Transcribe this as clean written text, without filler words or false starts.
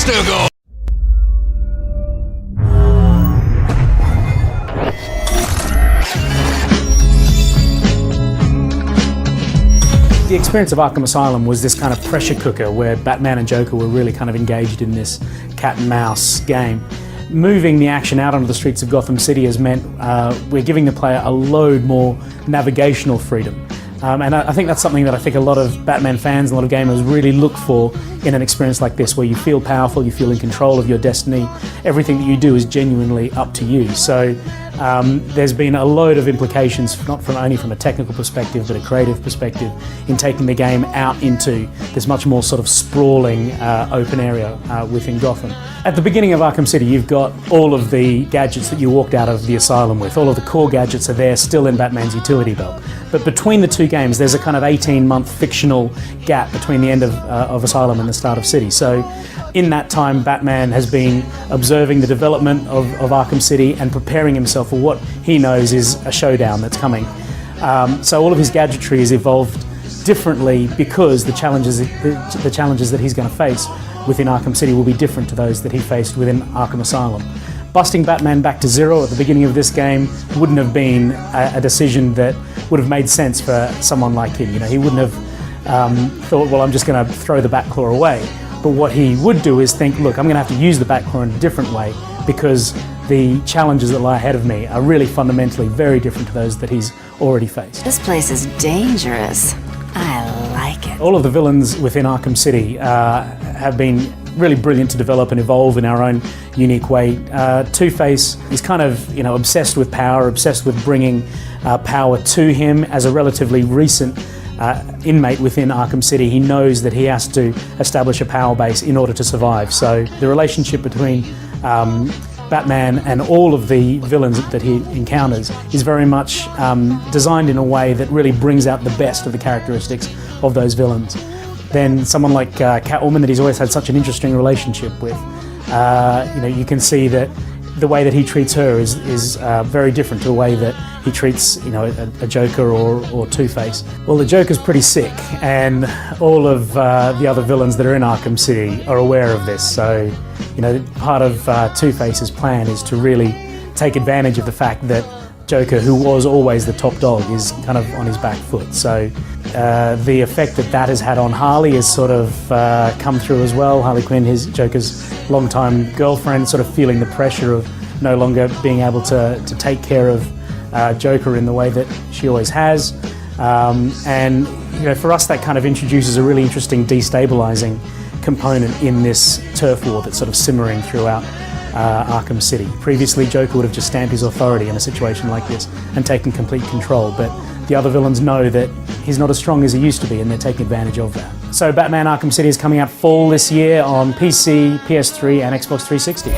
Monster! The experience of Arkham Asylum was this kind of pressure cooker where Batman and Joker were really kind of engaged in this cat and mouse game. Moving the action out onto the streets of Gotham City has meant we're giving the player a load more navigational freedom. And I think that's something that I think a lot of Batman fans, a lot of gamers really look for in an experience like this, where you feel powerful, you feel in control of your destiny, everything that you do is genuinely up to you. So there's been a load of implications, not only from a technical perspective, but a creative perspective, in taking the game out into this much more sort of sprawling open area within Gotham. At the beginning of Arkham City, you've got all of the gadgets that you walked out of the asylum with. All of the core gadgets are there, still in Batman's utility belt. But between the two games, there's a kind of 18-month fictional gap between the end of Asylum and the start of City. So in that time, Batman has been observing the development of Arkham City and preparing himself for what he knows is a showdown that's coming. So all of his gadgetry has evolved differently because the challenges that he's going to face within Arkham City will be different to those that he faced within Arkham Asylum. Busting Batman back to zero at the beginning of this game wouldn't have been a decision that would have made sense for someone like him. You know, he wouldn't have thought, well, I'm just going to throw the Batclaw away. But what he would do is think, look, I'm going to have to use the Batclaw in a different way, because the challenges that lie ahead of me are really fundamentally very different to those that he's already faced. This place is dangerous. I like it. All of the villains within Arkham City have been really brilliant to develop and evolve in our own unique way. Two-Face is kind of, you know, obsessed with power, obsessed with bringing power to him. As a relatively recent inmate within Arkham City, he knows that he has to establish a power base in order to survive. So the relationship between Batman and all of the villains that he encounters is very much designed in a way that really brings out the best of the characteristics of those villains. Then someone like Catwoman, that he's always had such an interesting relationship with. You know, you can see that the way that he treats her is very different to the way that he treats, you know, a Joker or Two-Face. Well, the Joker's pretty sick, and all of the other villains that are in Arkham City are aware of this. So, you know, part of Two-Face's plan is to really take advantage of the fact that Joker, who was always the top dog, is kind of on his back foot. So the effect that has had on Harley has sort of come through as well. Harley Quinn, Joker's longtime girlfriend, sort of feeling the pressure of no longer being able to take care of Joker in the way that she always has. And you know, for us, that kind of introduces a really interesting destabilizing component in this turf war that's sort of simmering throughout Arkham City. Previously, Joker would have just stamped his authority in a situation like this and taken complete control, but the other villains know that he's not as strong as he used to be, and they're taking advantage of that. So Batman Arkham City is coming out fall this year on PC, PS3 and Xbox 360.